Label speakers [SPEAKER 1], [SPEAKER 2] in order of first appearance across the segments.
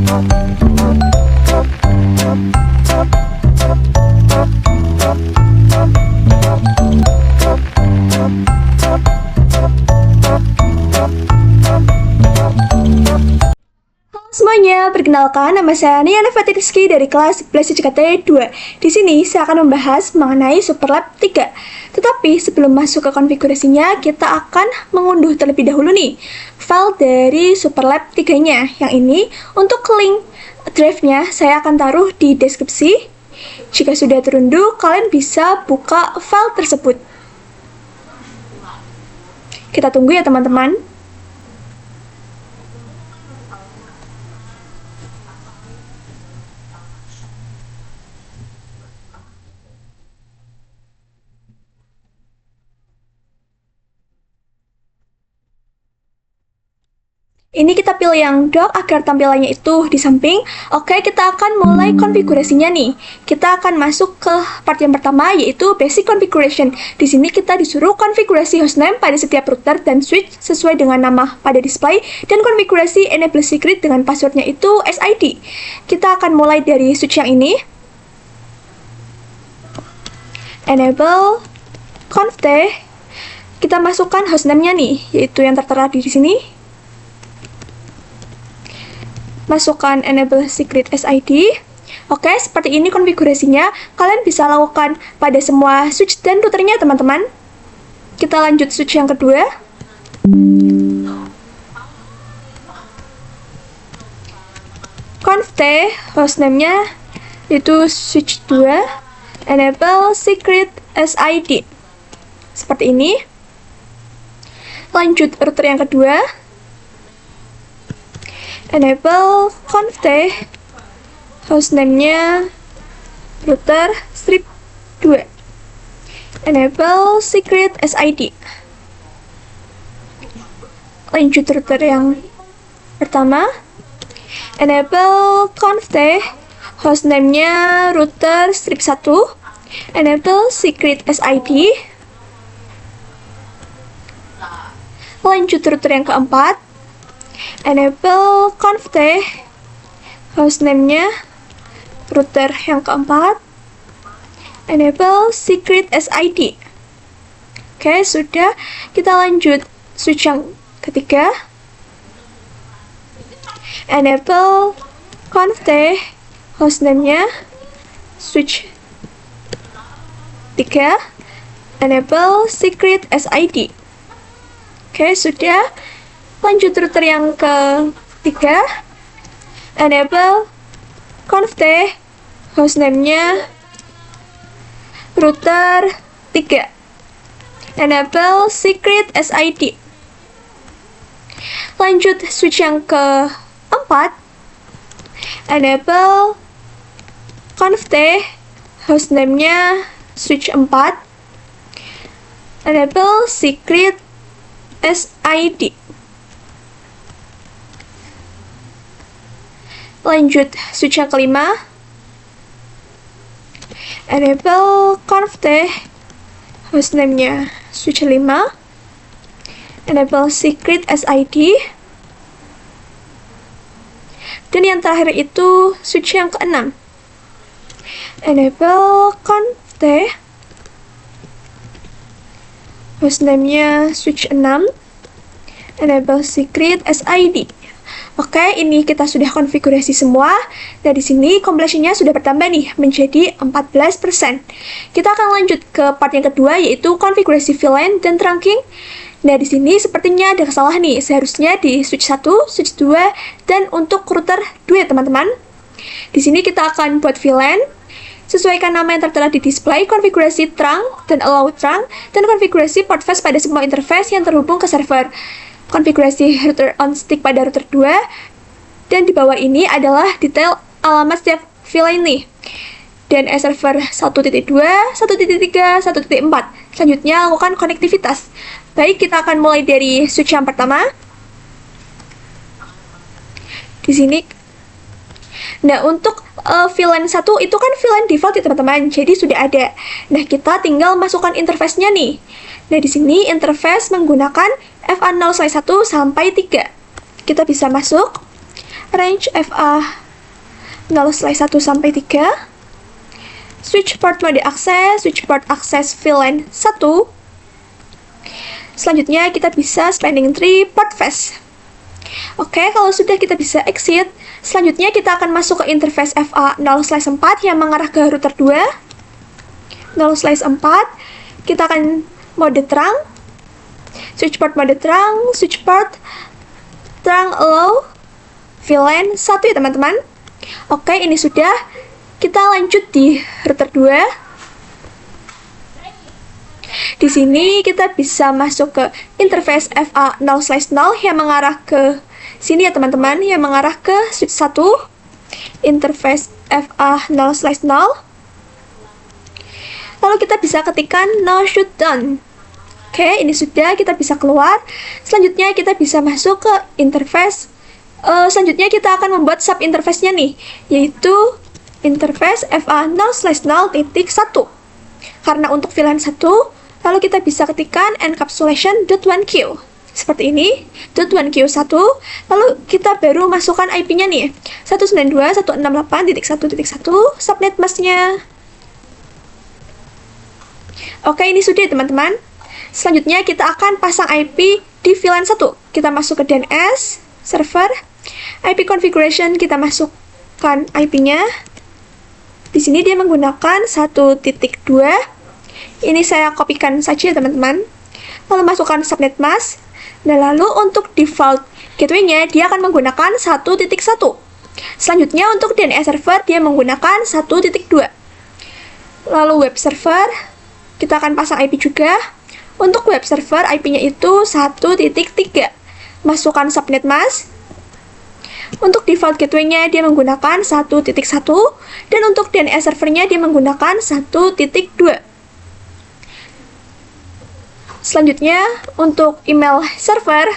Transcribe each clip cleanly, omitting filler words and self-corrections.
[SPEAKER 1] Semuanya, perkenalkan nama saya Nia Nafati Rizky dari kelas 11 CKT 2. Di sini saya akan membahas mengenai Superlab 3. Tetapi sebelum masuk ke konfigurasinya, kita akan mengunduh terlebih dahulu nih file dari Superlab 3-nya. Yang ini untuk link drive-nya saya akan taruh di deskripsi. Jika sudah terunduh, kalian bisa buka file tersebut. Kita tunggu ya teman-teman. Ini kita pilih yang dock agar tampilannya itu di samping. Oke, kita akan mulai konfigurasinya nih. Kita akan masuk ke part yang pertama, yaitu basic configuration. Di sini kita disuruh konfigurasi hostname pada setiap router dan switch sesuai dengan nama pada display, dan konfigurasi enable secret dengan passwordnya itu SID. Kita akan mulai dari switch yang ini. Enable conft. Kita masukkan hostname-nya nih, yaitu yang tertera di sini. Masukkan enable secret SID. Oke, seperti ini konfigurasinya. Kalian bisa lakukan pada semua switch dan routernya teman-teman. Kita lanjut switch yang kedua. Conft hostname-nya itu switch 2 enable secret SID. Seperti ini. Lanjut router yang kedua. Enable conft hostname-nya router strip 2 enable secret SID. Lanjut router yang pertama. Enable conft hostname-nya router strip 1 enable secret SID. Lanjut router yang keempat. Enable conft hostname-nya router yang keempat enable secret SID. Oke, sudah. Kita lanjut switch yang ketiga. Enable conft hostname-nya switch 3 enable secret SID. Oke, sudah. Lanjut router yang ketiga. Enable conft hostname-nya router 3 enable secret SID. Lanjut switch yang keempat. Enable conft hostname-nya switch 4 enable secret SID. Lanjut switch yang kelima. Enable conft hostname-nya switch 5 enable secret SID. Dan yang terakhir itu switch yang keenam. Enable conft hostname-nya switch 6 enable secret SID. Oke, ini kita sudah konfigurasi semua. Nah, di sini completion-nya sudah bertambah nih menjadi 14%. Kita akan lanjut ke part yang kedua, yaitu konfigurasi VLAN dan trunking. Nah, di sini sepertinya ada kesalahan nih. Seharusnya di switch 1, switch 2, dan untuk router 2, teman-teman. Di sini kita akan buat VLAN. Sesuaikan nama yang tertera di display, konfigurasi trunk dan allow trunk, dan konfigurasi port fast pada semua interface yang terhubung ke server. Konfigurasi router on stick pada router 2, dan di bawah ini adalah detail alamat setiap VLAN nih. Dan server 1.2, 1.3, 1.4. Selanjutnya lakukan konektivitas. Baik, kita akan mulai dari switch yang pertama. Di sini. Nah, untuk VLAN 1 itu kan VLAN default ya teman-teman, jadi sudah ada. Nah, kita tinggal masukkan interface-nya nih. Nah, di sini interface menggunakan FA0/1 sampai 3. Kita bisa masuk. range FA 0/1 sampai 3, switch port mode akses, switch port akses VLAN 1. Selanjutnya kita bisa spanning tree port fetch. Oke, kalau sudah kita bisa exit, selanjutnya kita akan masuk ke interface FA 0/4 yang mengarah ke router 2. 0/4, kita akan mode terang, switch port mode terang, switch port terang allow VLAN 1 ya teman-teman. Oke, ini sudah. Kita lanjut di router 2. Di sini kita bisa masuk ke interface FA 0/0 yang mengarah ke sini ya teman-teman, yang mengarah ke switch 1. Interface FA 0/0. Lalu kita bisa ketikkan no shutdown. Oke, ini sudah, kita bisa keluar. Selanjutnya kita bisa masuk ke interface. Selanjutnya kita akan membuat sub interface-nya nih, yaitu interface FA 0/0.1. Karena untuk VLAN 1, lalu kita bisa ketikkan encapsulation.1q. Seperti ini, .1q1. Lalu kita baru masukkan IP-nya nih, 192.168.1.1, subnet mask-nya. Oke, ini sudah teman-teman. Selanjutnya kita akan pasang IP di VLAN 1. Kita masuk ke DNS, server, IP configuration, kita masukkan IP-nya. Di sini dia menggunakan 1.2. Ini saya kopikan saja teman-teman. Lalu masukkan subnet mask. Dan lalu untuk default gateway-nya dia akan menggunakan 1.1. Selanjutnya untuk DNS server dia menggunakan 1.2. Lalu web server kita akan pasang IP juga. Untuk web server IP-nya itu 1.3. Masukkan subnet mask. Untuk default gateway-nya dia menggunakan 1.1 dan untuk DNS servernya dia menggunakan 1.2. Selanjutnya, untuk email server,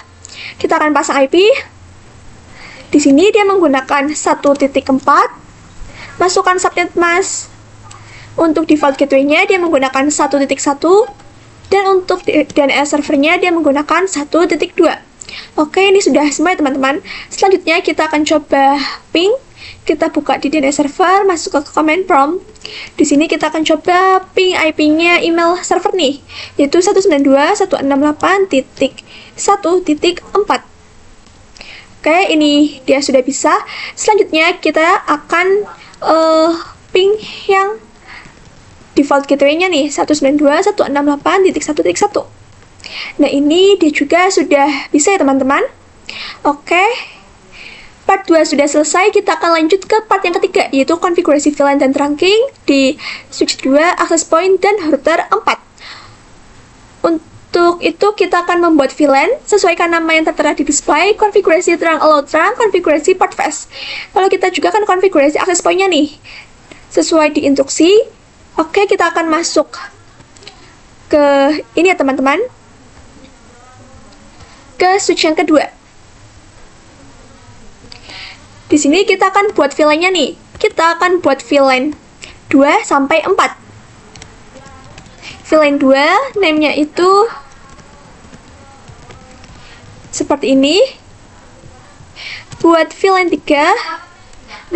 [SPEAKER 1] kita akan pasang IP. Di sini dia menggunakan 1.4. Masukkan subnet mask. Untuk default gateway-nya dia menggunakan 1.1 dan untuk DNS servernya dia menggunakan 1.2. Oke, ini sudah semua ya teman-teman. Selanjutnya kita akan coba ping. Kita buka di DNS server, masuk ke command prompt. Di sini kita akan coba ping IP-nya email server nih, yaitu 192.168.1.4. Oke, ini dia sudah bisa. Selanjutnya kita akan ping yang default gateway-nya nih, 192.168.1.1. Nah, ini dia juga sudah bisa ya teman-teman. Oke, part 2 sudah selesai. Kita akan lanjut ke part yang ketiga, yaitu konfigurasi VLAN dan trunking di switch 2, access point, dan router 4. Untuk itu kita akan membuat VLAN, sesuaikan nama yang tertera di display, konfigurasi trunk allow trunk, konfigurasi port fetch. Lalu kita juga akan konfigurasi access point-nya nih, sesuai di instruksi. Oke, kita akan masuk ke ini ya teman-teman, ke switch yang kedua. Di sini kita akan buat VLAN-nya nih. Kita akan buat VLAN 2 sampai 4. VLAN 2 name-nya itu seperti ini. Buat VLAN 3,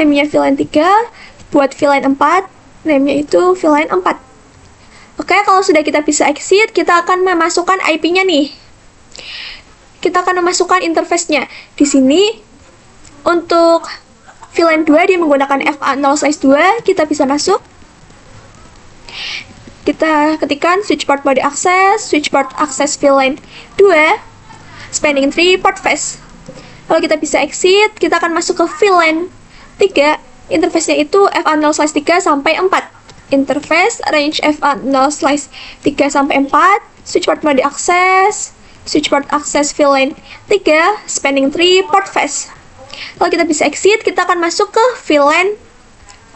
[SPEAKER 1] name-nya VLAN 3. Buat VLAN 4, name-nya itu VLAN 4. Oke, kalau sudah kita bisa exit, kita akan memasukkan IP-nya nih. Kita akan memasukkan interface-nya. Di sini untuk VLAN 2 dia menggunakan FA 0/2, kita bisa masuk. Kita ketikkan switch port mode access, switch port access VLAN 2, spanning tree port fetch. Lalu kita bisa exit, kita akan masuk ke VLAN 3, interface-nya itu FA 0/3 sampai 4. Interface range FA 0/3 sampai 4, switch port mode access, switch port access VLAN 3, spanning tree port fetch. Kalau kita bisa exit, kita akan masuk ke VLAN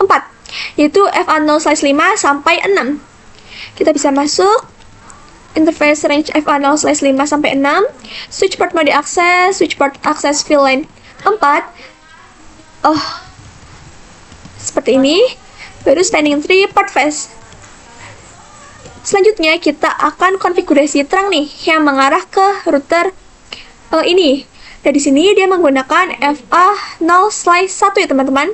[SPEAKER 1] 4, yaitu FA 0/5 sampai 6. Kita bisa masuk interface range FA 0/5 sampai 6, switch port mode access, switch port access VLAN 4. Seperti ini. Baru spanning tree port fetch. Selanjutnya kita akan konfigurasi terang nih yang mengarah ke router ini. Dan di sini dia menggunakan FA0/1 ya teman-teman.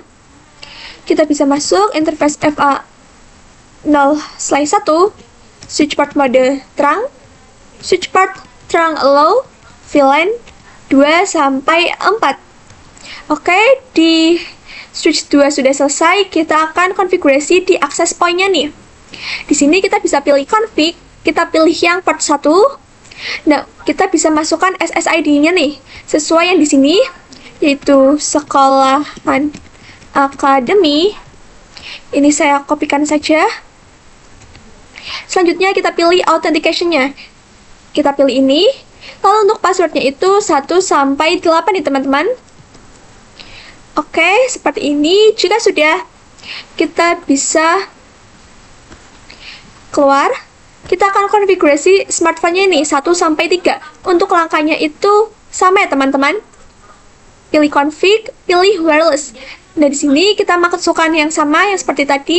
[SPEAKER 1] Kita bisa masuk interface FA0/1, switch port mode terang, switch port terang low, VLAN 2-4. Oke, di switch 2 sudah selesai, kita akan konfigurasi di access point-nya nih. Di sini kita bisa pilih config, kita pilih yang port 1. Nah, kita bisa masukkan SSID-nya nih, sesuai yang di sini, yaitu sekolahan akademi. Ini saya kopikan saja. Selanjutnya kita pilih authentication-nya. Kita pilih ini. Lalu untuk passwordnya itu 1-8 nih teman-teman. Oke, seperti ini. Jika sudah, kita bisa keluar. Kita akan konfigurasi smartphone-nya ini 1-3. Untuk langkahnya itu sama ya teman-teman. Pilih config, pilih wireless. Nah, di sini kita masukkan yang sama yang seperti tadi.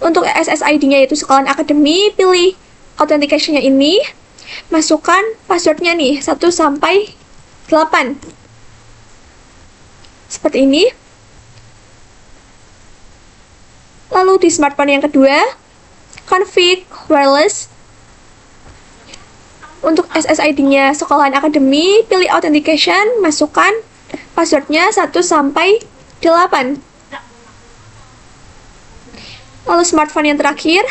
[SPEAKER 1] Untuk SSID-nya yaitu sekolahan akademi, pilih authentication-nya ini. Masukkan password-nya nih 1-8. Seperti ini. Lalu di smartphone yang kedua, config wireless. Untuk SSID-nya sekolahan akademi, pilih authentication, masukkan passwordnya 1-8. Lalu smartphone yang terakhir,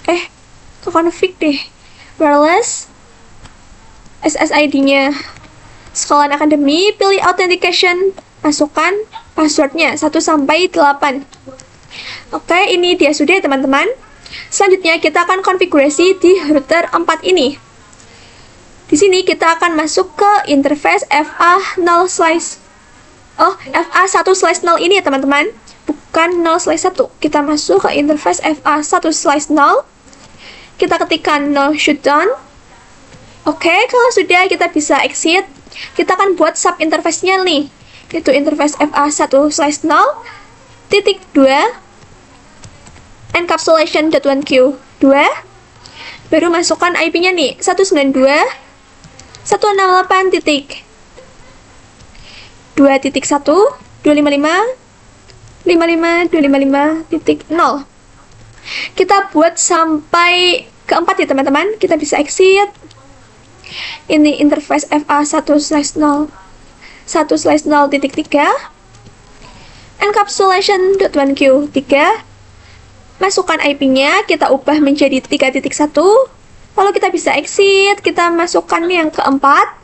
[SPEAKER 1] ke config deh, wireless, SSID-nya sekolahan akademi, pilih authentication, masukkan passwordnya 1-8. Oke, ini dia sudah ya teman-teman. Selanjutnya kita akan konfigurasi di router 4 ini. Di sini kita akan masuk ke interface FA1/0 ini ya teman-teman, bukan 0/1. Kita masuk ke interface FA1/0. Kita ketikkan no shutdown. Oke, kalau sudah kita bisa exit. Kita akan buat sub interface-nya nih, yaitu interface FA1/0.2 encapsulation.1q2. Baru masukkan IP-nya nih 192.168.2.1.255.55.255.0. Kita buat sampai keempat ya teman-teman. Kita bisa exit. Ini interface FA1/0.3 encapsulation.1q3. Masukkan IP-nya, kita ubah menjadi 3.1. Lalu kita bisa exit, kita masukkan yang keempat.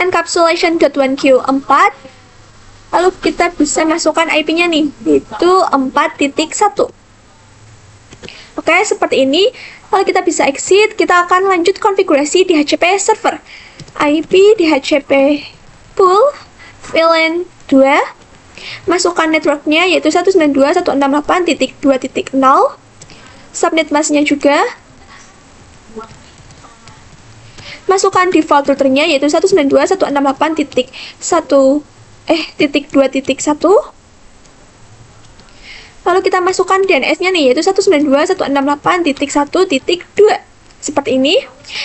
[SPEAKER 1] Encapsulation.1q4. Lalu kita bisa masukkan IP-nya nih, yaitu 4.1. Oke, seperti ini. Lalu kita bisa exit, kita akan lanjut konfigurasi di DHCP server. IP DHCP pool VLAN 2. Masukkan networknya yaitu 192.168.2.0. Subnet masknya juga. Masukkan default routernya yaitu 192.168.2.1. Lalu kita masukkan DNS-nya nih yaitu 192.168.1.2. Seperti ini.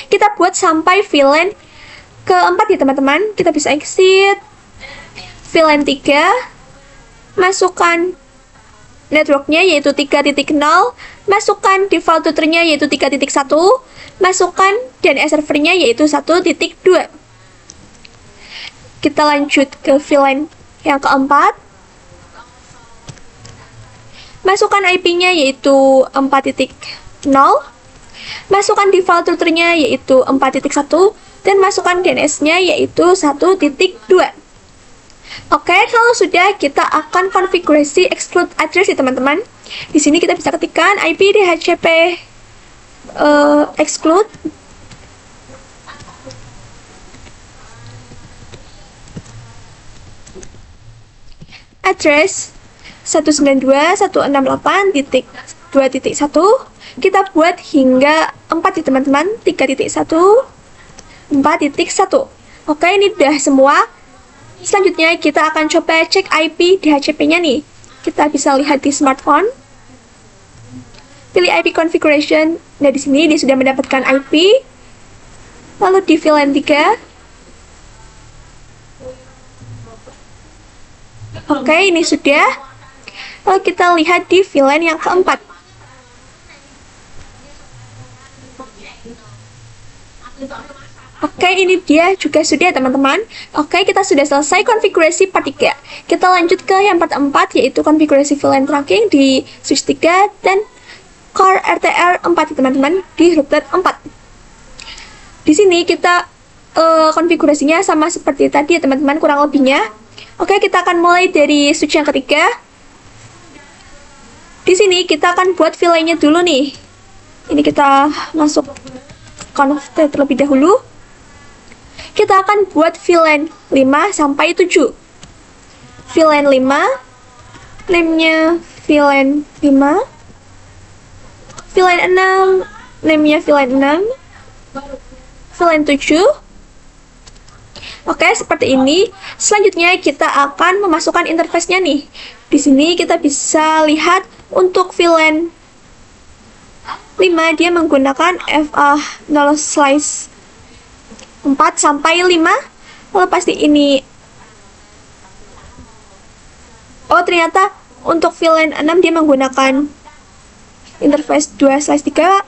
[SPEAKER 1] Kita buat sampai VLAN keempat ya teman-teman. Kita bisa exit. VLAN 3. Masukkan networknya yaitu 3.0, masukkan default routernya yaitu 3.1, masukkan DNS servernya yaitu 1.2. Kita lanjut ke VLAN yang keempat. Masukkan IP-nya yaitu 4.0, masukkan default routernya yaitu 4.1, dan masukkan DNS-nya yaitu 1.2. Oke, kalau sudah, kita akan konfigurasi exclude address ya teman-teman. Di sini kita bisa ketikkan IP DHCP exclude. Address 192.168.2.1. Kita buat hingga 4 ya teman-teman. 3.1, 4.1. Oke, ini udah semua. Selanjutnya kita akan coba cek IP DHCP-nya nih. Kita bisa lihat di smartphone. pilih IP configuration. Nah, di sini dia sudah mendapatkan IP. Lalu di VLAN 3. Oke, ini sudah. Lalu kita lihat di VLAN yang keempat. Oke, ini dia juga sudah teman-teman. Oke, kita sudah selesai konfigurasi part 3. Kita lanjut ke yang part 4, yaitu konfigurasi VLAN trunking di switch 3 dan core RTR 4 teman-teman di router 4. Di sini kita konfigurasinya sama seperti tadi ya teman-teman, kurang lebihnya. Oke, kita akan mulai dari switch yang ketiga. Di sini kita akan buat VLAN-nya dulu nih. Ini kita masuk config terlebih dahulu. Kita akan buat VLAN 5 sampai 7. VLAN 5, name-nya VLAN 5. VLAN 6, name-nya VLAN 6. VLAN 7. Oke, seperti ini. Selanjutnya kita akan memasukkan interface-nya nih. Di sini kita bisa lihat untuk VLAN 5 dia menggunakan FA0/4 sampai 5. Lalu pasti ini. Oh, ternyata untuk VLAN 6 dia menggunakan interface 2/3.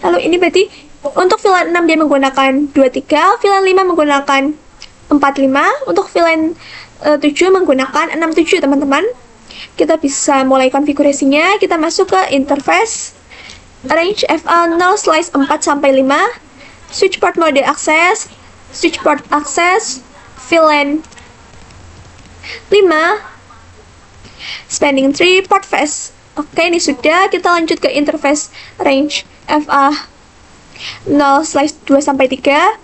[SPEAKER 1] Lalu ini berarti untuk VLAN 6 dia menggunakan 23, VLAN 5 menggunakan 45, untuk VLAN 7 menggunakan 67 teman-teman. Kita bisa mulai konfigurasinya. Kita masuk ke interface range FA0/4 sampai 5. Switch port mode access, switch port access, VLAN 5, spanning tree, port face. Oke, ini sudah. Kita lanjut ke interface range FA0/2 sampai 3.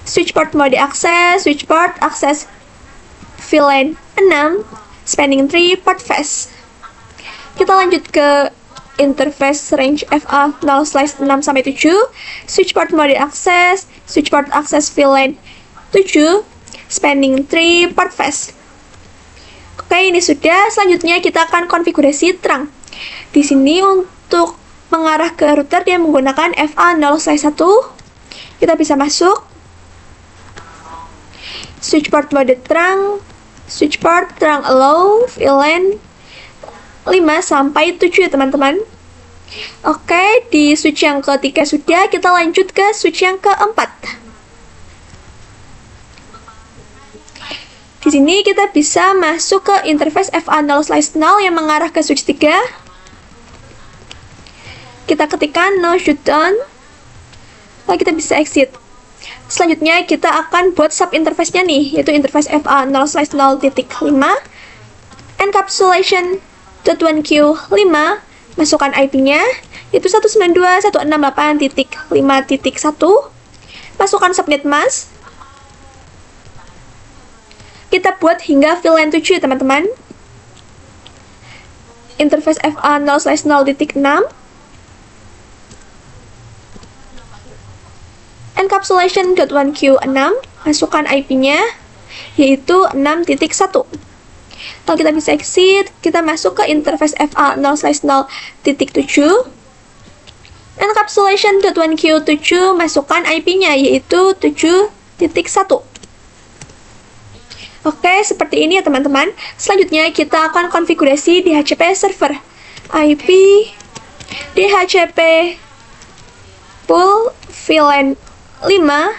[SPEAKER 1] Switch port mode access, switch port access, VLAN 6, spanning tree, port face. Kita lanjut ke interface range FA0/6 sampai 7, switch port mode access, switch port access VLAN 7, spanning tree, port face. Oke, ini sudah. Selanjutnya kita akan konfigurasi trunk. Di sini untuk mengarah ke router dia menggunakan FA0/1. Kita bisa masuk switch port mode trunk, switch port trunk allow, VLAN 5 sampai 7 ya teman-teman. Oke, di switch yang ketiga sudah. Kita lanjut ke switch yang keempat. Di sini kita bisa masuk ke interface FA0/0 yang mengarah ke switch 3. Kita ketikkan no shutdown. Lalu kita bisa exit. Selanjutnya kita akan buat sub interface-nya nih, yaitu interface FA0/0.5 encapsulation .1Q5, masukkan IP-nya, yaitu 192.168.5.1, masukkan subnet mask. Kita buat hingga VLAN 7 teman-teman. Interface FA0/0.6, encapsulation .1Q6, masukkan IP-nya, yaitu 6.1. Kalau kita bisa exit, kita masuk ke interface FA0/0.7, encapsulation .1Q7, masukkan IP-nya, yaitu 7.1. Oke, seperti ini ya teman-teman. Selanjutnya kita akan konfigurasi DHCP server. IP DHCP pool VLAN 5,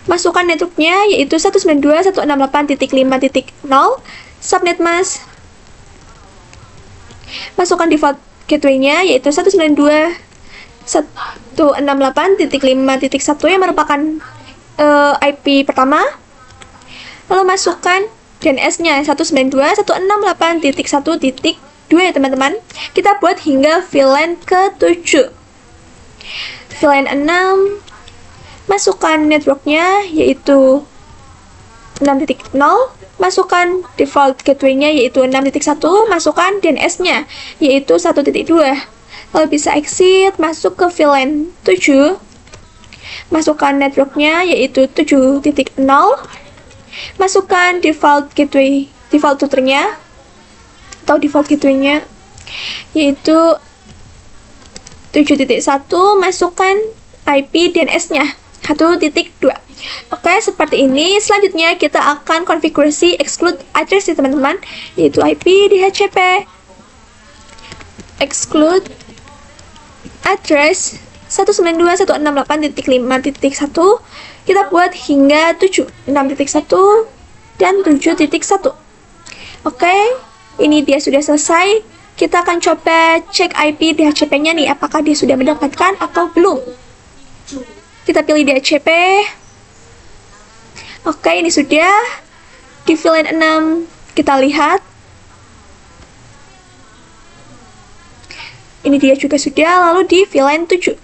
[SPEAKER 1] masukkan networknya, yaitu 192.168.5.0, subnet mask, masukkan default gateway-nya, yaitu 192.168.5.1 yang merupakan IP pertama. Lalu masukkan DNS-nya 192.168.1.2 ya teman-teman. Kita buat hingga VLAN ke-7. VLAN 6, masukkan networknya, yaitu 6.0, masukkan default gateway-nya, yaitu 6.1, masukkan DNS-nya, yaitu 1.2. Lalu bisa exit, masuk ke VLAN 7, masukkan networknya, yaitu 7.0, masukkan default routernya, atau default gateway-nya, yaitu 7.1 masukkan IP DNS-nya 1.2. Oke, seperti ini. Selanjutnya kita akan konfigurasi exclude address ya teman-teman, yaitu IP DHCP exclude address 192.168.5.1 kita buat hingga 7, 6.1 dan 7.1. Oke, ini dia sudah selesai. Kita akan coba cek IP DHCP-nya nih, apakah dia sudah mendapatkan atau belum. Kita pilih DHCP. Oke, ini sudah. Di VLAN 6 kita lihat. Ini dia juga sudah, lalu di VLAN 7.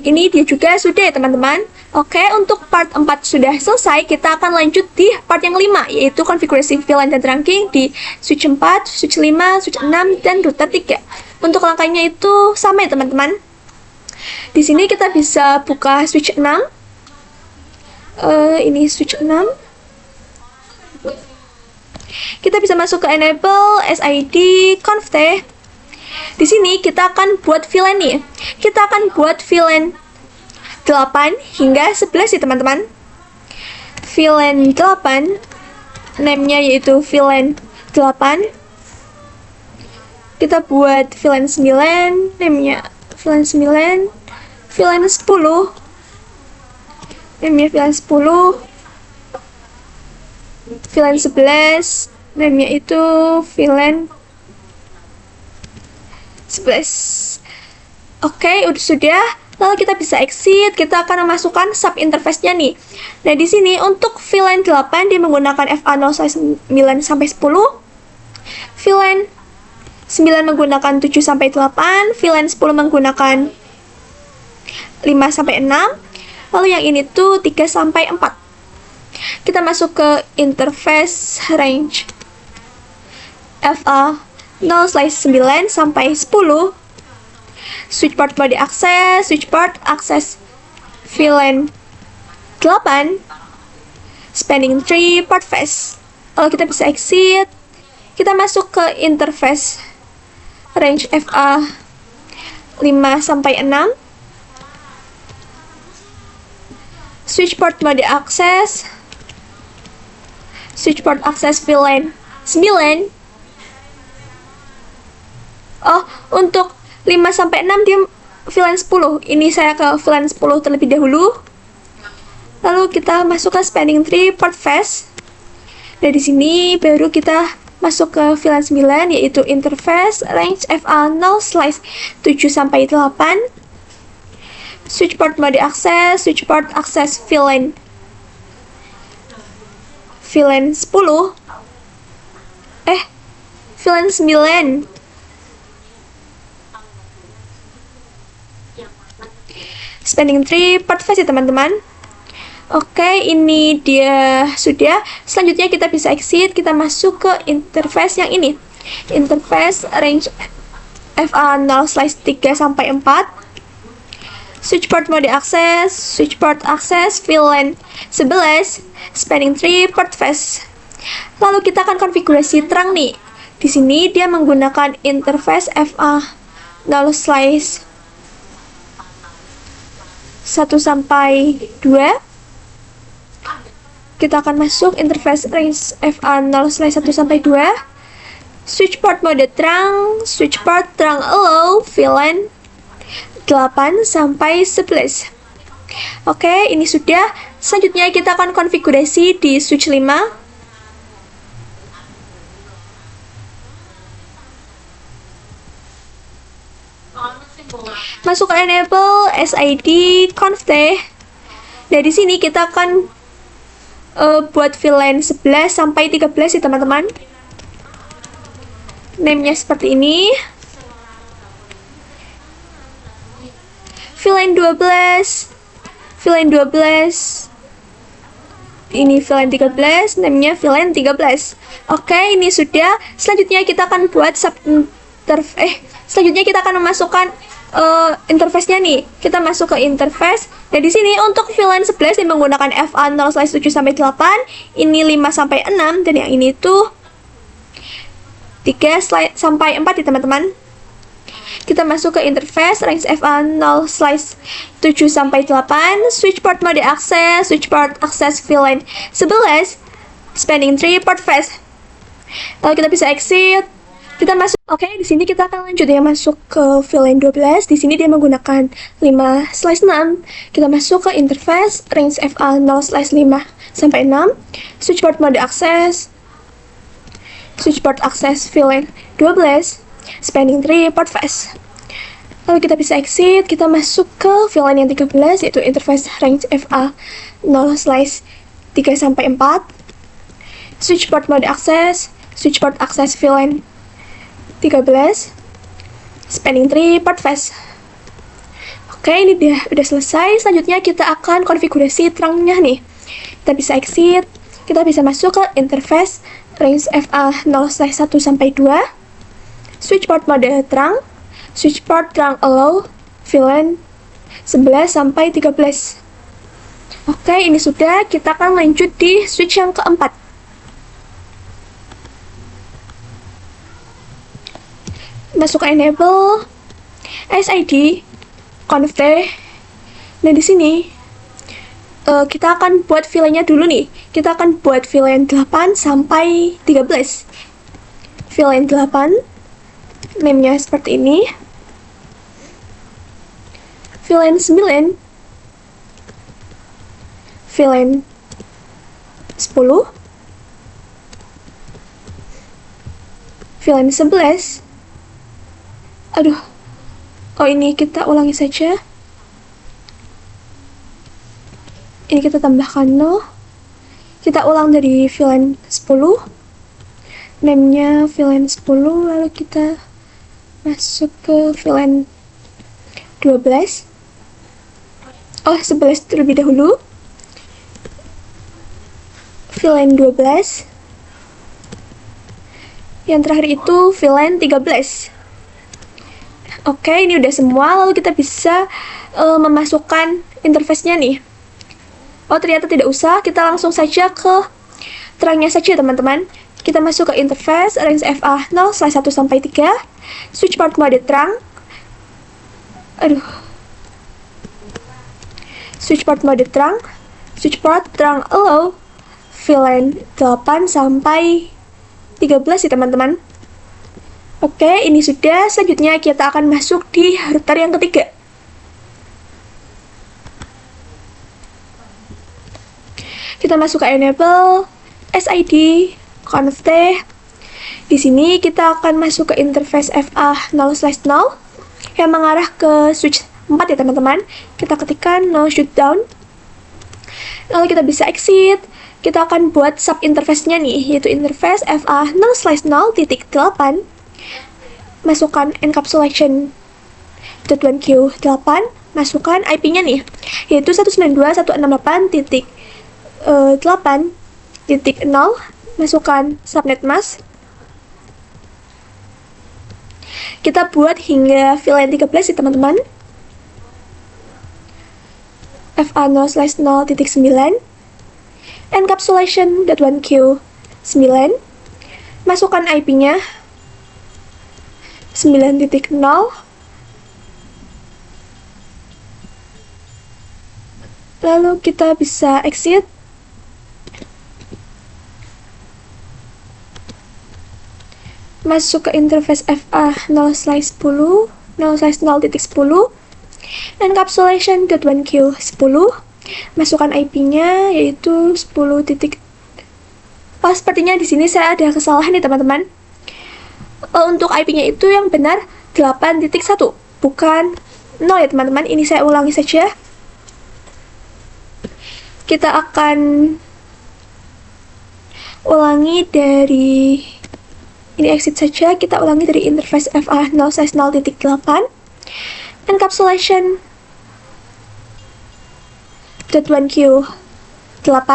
[SPEAKER 1] Ini dia juga sudah ya teman-teman. Oke, untuk part 4 sudah selesai. Kita akan lanjut di part yang 5, yaitu konfigurasi VLAN dan trunking di switch 4, switch 5, switch 6, dan router 3. Untuk langkahnya itu sama ya teman-teman. Di sini kita bisa buka switch 6. Ini switch 6. Kita bisa masuk ke enable SID conft. Di sini kita akan buat VLAN nih. Kita akan buat VLAN 8 hingga 11 ya teman-teman. VLAN 8 name-nya yaitu VLAN 8. Kita buat VLAN 9 name-nya VLAN 9. VLAN 10 name-nya VLAN 10. VLAN 11 name-nya itu VLAN 11. Oke, udah sudah. Lalu kita bisa exit, kita akan memasukkan sub interface-nya nih. Nah, di sini untuk VLAN 8 dia menggunakan FA0/9 sampai 10. VLAN 9 menggunakan 7 sampai 8, VLAN 10 menggunakan 5 sampai 6. Lalu yang ini tuh 3 sampai 4. Kita masuk ke interface range FA0/9 sampai 10. Switch port mode access, switch port access VLAN 8, spanning tree port face. Lalu kita bisa exit. Kita masuk ke interface range FA 5 sampai 6. Switch port mode access, switch port access VLAN 9. Oh, untuk 5 sampai 6 dia VLAN 10. Ini saya ke VLAN 10 terlebih dahulu. Lalu kita masuk ke spanning tree port face. Dari sini baru kita masuk ke VLAN 9 yaitu interface range FA0/7 sampai 8. Switch port mode access, switch port access VLAN 10. VLAN 9. Spanning tree port face ya teman-teman. Oke, ini dia sudah. Selanjutnya kita bisa exit, kita masuk ke interface yang ini. Interface range FA0/3 sampai 4. Switch port mode access, switch port access VLAN 11, spanning tree port face. Lalu kita akan konfigurasi terang nih. Di sini dia menggunakan interface FA0/1 sampai 2. Kita akan masuk interface range FA0/1 sampai 2. Switch port mode terang, switch port terang allow VLAN 8 sampai 11. Oke, ini sudah. Selanjutnya kita akan konfigurasi di switch 5. Masuk ke enable SID conft. Dari sini kita akan buat VLAN 11 sampai 13 ya teman-teman. Name-nya seperti ini. VLAN 12. VLAN 12. Ini VLAN 13, name-nya VLAN 13. Oke, ini sudah. Selanjutnya kita akan buat selanjutnya kita akan memasukkan interface-nya nih. Kita masuk ke interface. Dan di sini untuk VLAN 11 yang menggunakan FA0/7 sampai 8, ini 5 sampai 6 dan yang ini tuh sampai 4 ya teman-teman. Kita masuk ke interface range FA 0/7 sampai 8, switch port mode access, switch port access VLAN 11, spanning tree port fast. Lalu kita bisa exit. Kita masuk. Oke, di sini kita akan lanjut ya masuk ke VLAN 12. Di sini dia menggunakan 5/6. Kita masuk ke interface range FA 0/5 sampai 6, switch port mode access, switch port access VLAN 12, spanning tree port fast. Lalu kita bisa exit, kita masuk ke VLAN yang 13 yaitu interface range FA 0/3 sampai 4, switch port mode access, switch port access VLAN 13, spanning tree port fast. Oke, ini udah selesai. Selanjutnya kita akan konfigurasi terangnya nih. Kita bisa exit, kita bisa masuk ke interface range FA 0/1 sampai 2, switch port mode terang, switch port terang allow, VLAN 11 sampai 13. Oke, ini sudah. Kita akan lanjut di switch yang keempat. Masuk ke enable, SID, conf. Nah, di sini kita akan buat VLAN-nya dulu nih. Kita akan buat VLAN 8 sampai 13. VLAN 8, name-nya seperti ini. VLAN 9, VLAN 10, VLAN 11. Aduh, oh ini kita ulangi saja. Ini kita tambahkan 0. Kita ulang dari VLAN 10. Name-nya VLAN 10, lalu kita masuk ke VLAN 12. Oh, 11 terlebih dahulu. VLAN 12. Yang terakhir itu VLAN 13. Oke, ini udah semua. Lalu kita bisa memasukkan interface-nya nih. Oh, ternyata tidak usah. Kita langsung saja ke terangnya saja, teman-teman. Kita masuk ke interface range FA 0/1 sampai 3, switch port mode terang. Switch port mode terang, switch port terang allow, VLAN 8 sampai 13 ya, teman-teman. Oke, ini sudah. Selanjutnya kita akan masuk di router yang ketiga. Kita masuk ke enable, SID, conf. Di sini kita akan masuk ke interface FA 0/0 yang mengarah ke switch 4 ya, teman-teman. Kita ketikkan no shutdown. Lalu kita bisa exit. Kita akan buat sub interface-nya nih, yaitu interface FA 0/0.8. Masukkan encapsulation .1Q8, masukkan IP-nya nih, yaitu 192.168.8.0, masukkan subnet mask. Kita buat hingga VLAN 13 ya, teman-teman. FA 0/0.9, encapsulation .1Q9, masukkan IP-nya 9.0. Lalu kita bisa exit. Masuk ke interface FA 0/10, 0/0.10, encapsulation .1Q10, masukkan IP-nya yaitu 10. Oh, sepertinya di sini saya ada kesalahan nih, teman-teman. Untuk IP-nya itu yang benar 8.1, bukan 0 ya, teman-teman. Ini saya ulangi saja. Kita akan ulangi dari ini, exit saja. Kita ulangi dari interface FA 0/0.8, encapsulation .1Q8,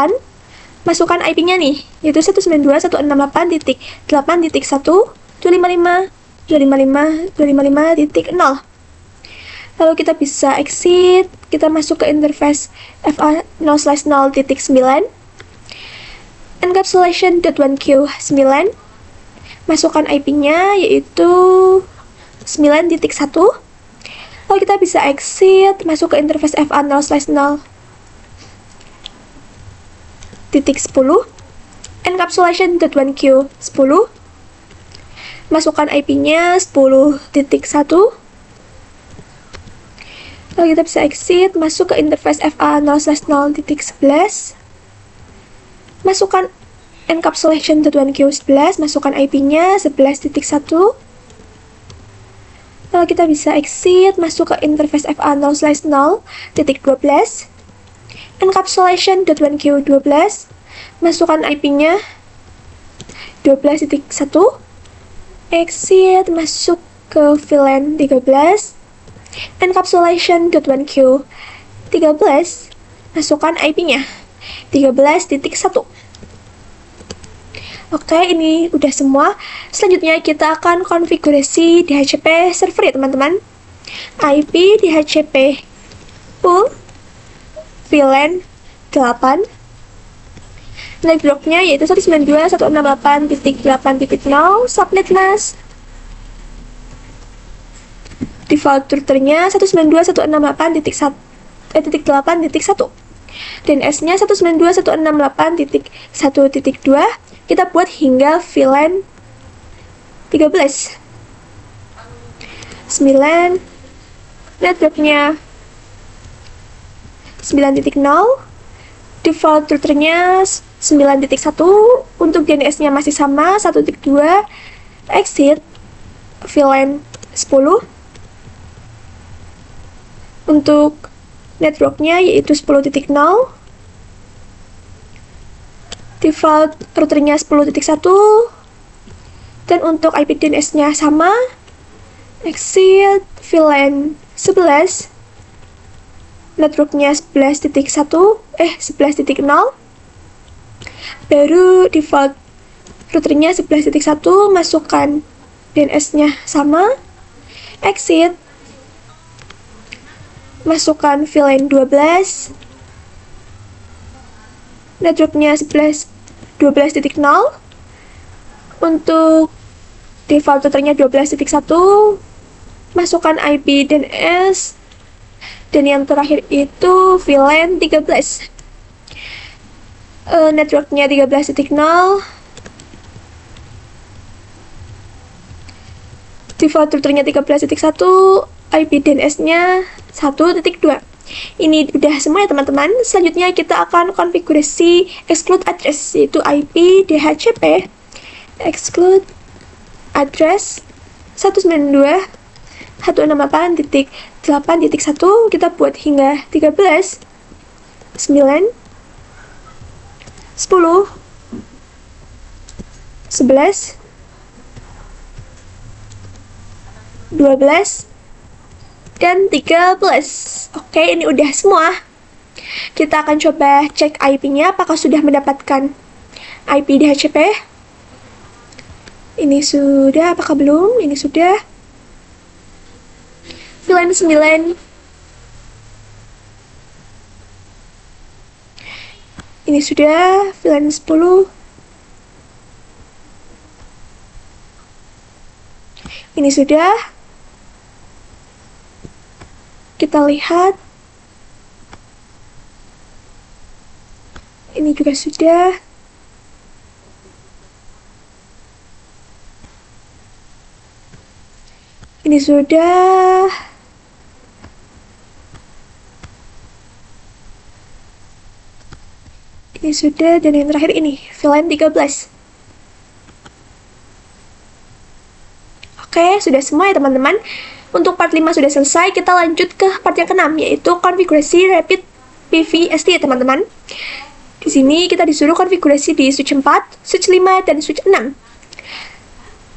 [SPEAKER 1] masukkan IP-nya nih, yaitu 192.168.8.1, 255.255.255.0. Lalu kita bisa exit. Kita masuk ke interface FA 0/0.9, encapsulation .1Q9, Masukkan IP-nya yaitu 9.1. Lalu kita bisa exit, masuk ke interface FA 0/0 titik 10, encapsulation.1q 10, masukkan IP-nya 10.1. Lalu kita bisa exit, masuk ke interface FA 0/0 titik 11, masukkan encapsulation.1q 11, masukkan IP-nya 11.1. Lalu kita bisa exit, masuk ke interface FA 0/0 titik 12, encapsulation.1q 12, masukkan IP-nya 12.1, exit, masuk ke VLAN 13, encapsulation.1q 13, masukkan IP-nya 13.1. Oke, ini udah semua. Selanjutnya kita akan konfigurasi DHCP server ya teman-teman. IP DHCP pool VLAN 8, networknya yaitu 192.168.8.0, subnet mask, default routernya 192.168.8.1, DNS-nya 192.168.1.2. Kita buat hingga VLAN 13. 9, networknya 9.0, default routernya 9.1, untuk DNS-nya masih sama 1.2, exit VLAN 10, untuk networknya yaitu 10.0, default routernya 10.1, dan untuk IP DNS-nya sama, exit VLAN 11, networknya 11.0, baru default routernya 11.1, masukkan DNS-nya sama, exit, masukkan VLAN 12, networknya 12.0, untuk default routernya 12.1, masukkan IP DNS, dan yang terakhir itu VLAN 13, networknya 13.0, default routernya 13.1, IP DNS-nya 1.2. Ini udah semua ya teman-teman. Selanjutnya kita akan konfigurasi exclude address, yaitu IP DHCP exclude address 192.168.8.1, kita buat hingga 13, 9, 10, 11, 12, dan 13. Oke, ini udah semua. Kita akan coba cek IP-nya apakah sudah mendapatkan IP DHCP. Ini sudah, apakah belum? Ini sudah. VLAN 9. Ini sudah. VLAN 10. Ini sudah. Kita lihat. Ini juga sudah. Ini sudah. Ini sudah, dan yang terakhir ini, VLAN 13. Oke, sudah semua ya teman-teman. Untuk part 5 sudah selesai, kita lanjut ke part yang ke-6, yaitu konfigurasi Rapid PVST ya teman-teman. Di sini kita disuruh konfigurasi di switch 4, switch 5, dan switch 6.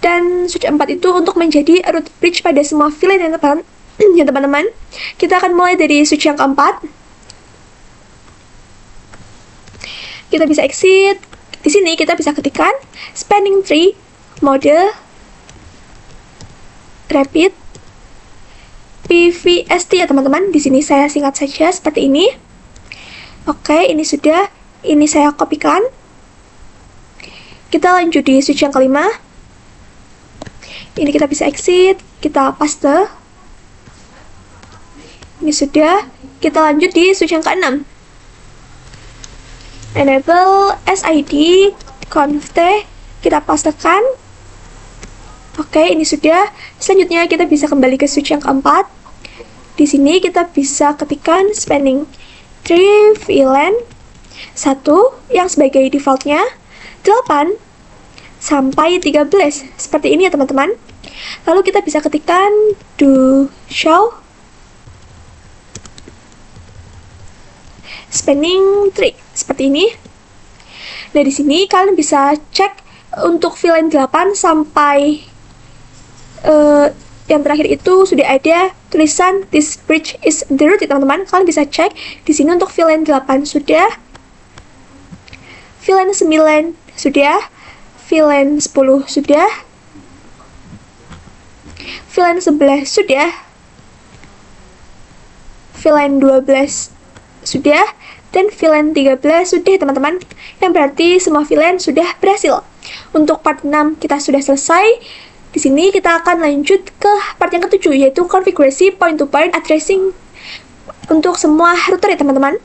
[SPEAKER 1] Dan switch 4 itu untuk menjadi root bridge pada semua VLAN ya teman-teman. Kita akan mulai dari switch yang keempat. Kita bisa exit. Di sini kita bisa ketikkan spanning tree mode Rapid PVST ya teman-teman. Di sini saya singkat saja seperti ini. Oke, ini sudah. Ini saya kopikan. Kita lanjut di switch yang kelima. Ini kita bisa exit, kita paste. Ini sudah, kita lanjut di switch yang ke-6. Enable SID conf t, kita pastekan. Oke, ini sudah. Selanjutnya kita bisa kembali ke switch yang ke-4. Di sini kita bisa ketikkan spanning tree VLAN 1 yang sebagai defaultnya 8 sampai 13 seperti ini ya teman-teman. Lalu kita bisa ketikkan do show spanning tree seperti ini. Nah, di sini kalian bisa cek untuk VLAN 8 sampai yang terakhir itu sudah ada tulisan this bridge is the root ya teman-teman. Kalian bisa cek di sini untuk VLAN 8 sudah, VLAN 9 sudah, VLAN 10 sudah, VLAN 11 sudah, VLAN 12 sudah, dan VLAN 13 sudah teman-teman. Yang berarti semua VLAN sudah berhasil. Untuk part 6 kita sudah selesai. Di sini kita akan lanjut ke part yang ke-7, yaitu konfigurasi point-to-point addressing untuk semua router ya teman-teman.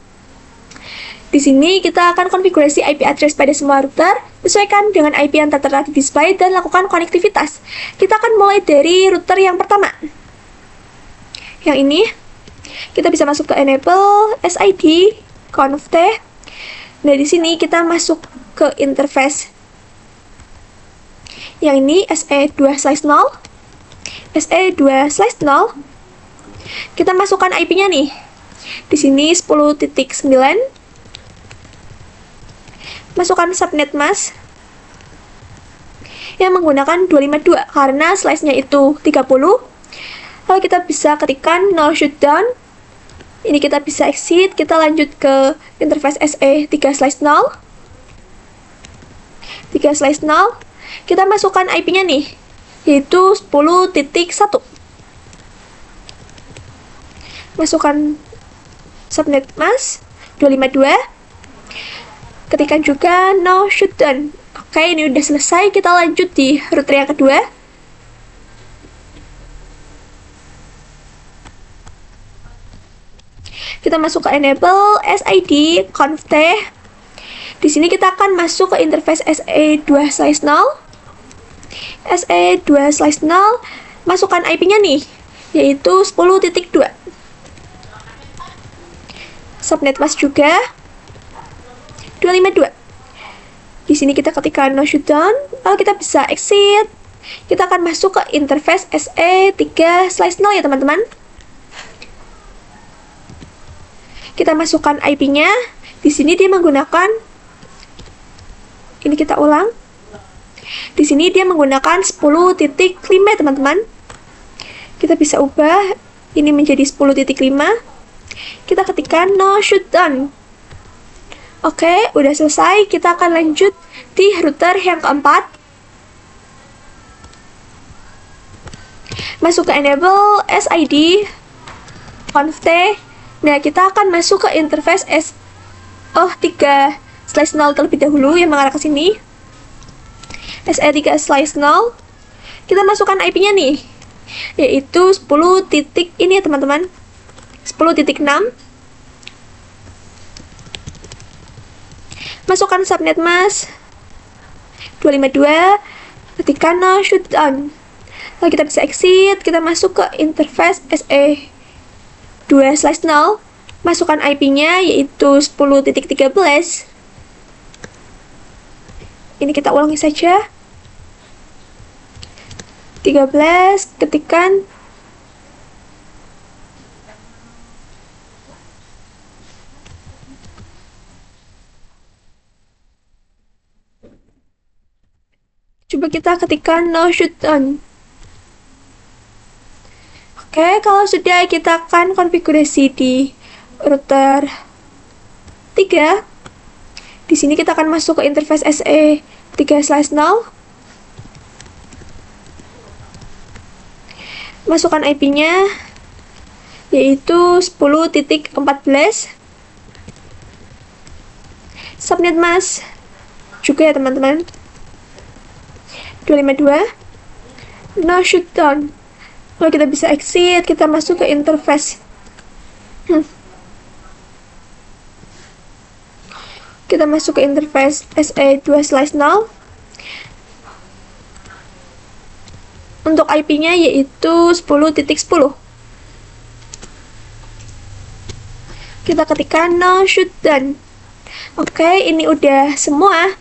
[SPEAKER 1] Di sini kita akan konfigurasi IP address pada semua router, sesuaikan dengan IP yang tertera di display dan lakukan konektivitas. Kita akan mulai dari router yang pertama. Yang ini, kita bisa masuk ke enable SID conf t. Nah, di sini kita masuk ke interface. Yang ini SE2/0, SE2/0. Kita masukkan IP-nya nih. Di sini 10.9. Masukkan subnet mask yang menggunakan 252 karena slice-nya itu 30. Lalu kita bisa ketikkan no shutdown. Ini kita bisa exit, kita lanjut ke interface SE3/0. 3/0. Kita masukkan IP-nya nih, yaitu 10.1. Masukkan subnet mask 252. Ketikkan juga no shutdown. Oke, ini udah selesai. Kita lanjut di router yang kedua. Kita masuk ke enable SID conf t. Di sini kita akan masuk ke interface SE2/0. SE2/0, masukkan IP-nya nih, yaitu 10.2. Subnet mask juga 252. Di sini kita ketikkan no shutdown, lalu kita bisa exit. Kita akan masuk ke interface SE3/0 ya teman-teman. Kita masukkan IP-nya. Di sini dia menggunakan, ini kita ulang. Di sini dia menggunakan 10.5 teman-teman. Kita bisa ubah ini menjadi 10.5. Kita ketikkan no shutdown. Oke, udah selesai. Kita akan lanjut di router yang keempat. Masuk ke enable SID conf t. Nah, kita akan masuk ke interface SE3/0 terlebih dahulu yang mengarah ke sini. SE3/0. Kita masukkan IP-nya nih, yaitu 10. Ini ya teman-teman, 10.6. Masukkan subnet mask 252. Ketikkan no shutdown. Lalu kita bisa exit. Kita masuk ke interface SE2/0. Masukkan IP-nya, yaitu 10.13. Ini kita ulangi saja. 13, ketikkan coba kita ketikkan no shutdown. Oke, kalau sudah, kita akan konfigurasi di router 3. Di sini kita akan masuk ke interface SE3/0. Masukkan IP-nya, yaitu 10.14. Subnet mask juga ya teman-teman, 252. no shutdown. Kalau kita bisa exit, kita masuk ke interface. Kita masuk ke interface SA2/null. Untuk IP-nya yaitu 10.10. Kita ketikkan no shutdown. Oke, ini udah semua.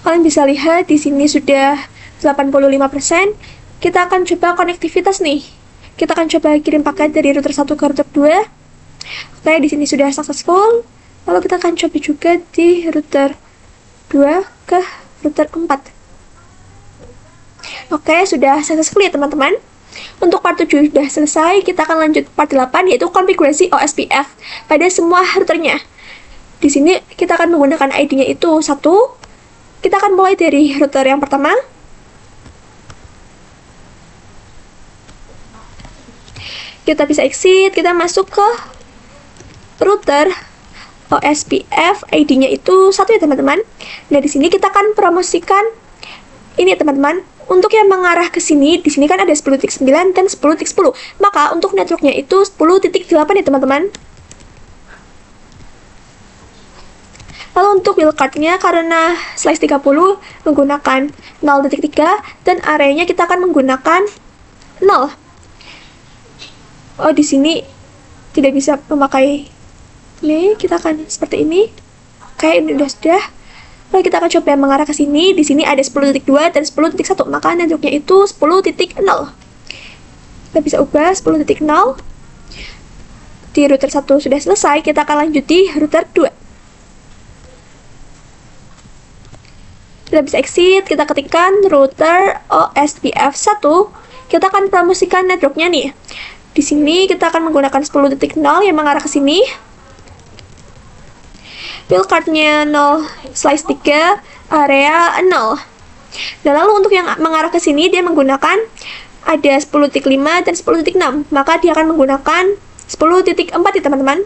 [SPEAKER 1] Kalian bisa lihat di sini sudah 85%. Kita akan coba konektivitas nih. Kita akan coba kirim paket dari router 1 ke router 2. Oke, di sini sudah successful. Lalu kita akan coba juga di router 2 ke router 4. Oke, sudah successful ya teman-teman. Untuk part 7 sudah selesai, kita akan lanjut part 8 yaitu konfigurasi OSPF pada semua routernya. Di sini kita akan menggunakan ID-nya itu 1. Kita akan mulai dari router yang pertama. Kita bisa exit, kita masuk ke router OSPF, ID-nya itu 1 ya teman-teman. Nah, di sini kita akan promosikan ini ya teman-teman. Untuk yang mengarah ke sini, di sini kan ada 10.9 dan 10.10. Maka untuk networknya itu 10.8 ya teman-teman. Lalu untuk wildcard-nya, karena slice 30 menggunakan 0.3 dan areanya kita akan menggunakan 0. Oh, di sini tidak bisa memakai ini, kita akan seperti ini. Oke, ini sudah. Lalu kita akan coba yang mengarah ke sini. Di sini ada 10.2 dan 10.1, maka networknya itu 10.0. Kita bisa ubah 10.0. Di router 1 sudah selesai, kita akan lanjut di router 2. Kita bisa exit, kita ketikkan router OSPF 1. Kita akan promosikan networknya nih. Di sini kita akan menggunakan 10.0 yang mengarah ke sini. Wildcard-nya 0/3, area 0. Dan lalu untuk yang mengarah ke sini, dia menggunakan ada 10.5 dan 10.6. Maka dia akan menggunakan 10.4 ya teman-teman.